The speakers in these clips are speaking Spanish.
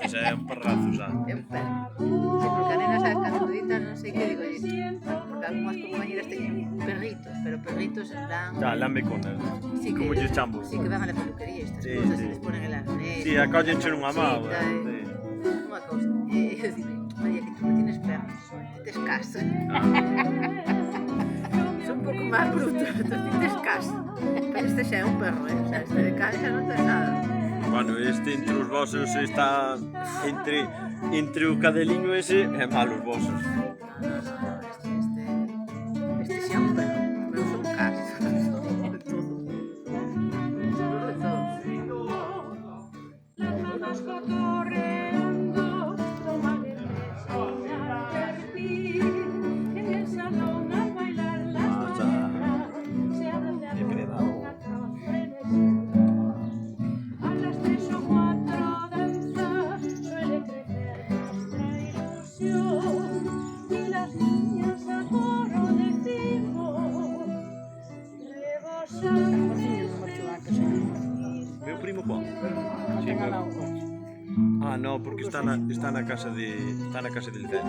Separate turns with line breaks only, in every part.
Ese é un perrazo, xa.
É un perro. Sí, porque a nena sabe cando grita non sei que digo yo. Porque algunhas compañeras teñen perritos, pero perritos en plan...
Xa, lambeconas.
Sí que,
Como lle chambos.
sí que van a la peluquería estas
Sí,
cosas,
sí.
y les ponen el arnés.
Sí, acóllenche nunha mao, sí.
Unha cousa. E eu digo, María, que tú non tienes perros, tes casa. Son un pouco máis brutos, tú tienes casa. Pero este xa é un perro, o sea, este de casa non tes nada.
Bueno, este entre os vosos está entre o cadeliño ese e malos vosos.
Este xa é un perro, os meus son casa.
Meu primo Juan. Sí, Ah, no, porque está na casa del Zen.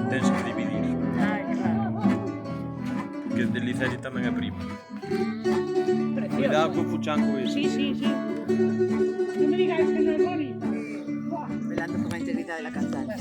Tens que dividir.
Claro.
Porque el de Liceri tamén é primo. Cuidado co fuchanco ese.
Sí. No me digáis que no es bonito.
Velando por la integridad de la cantada.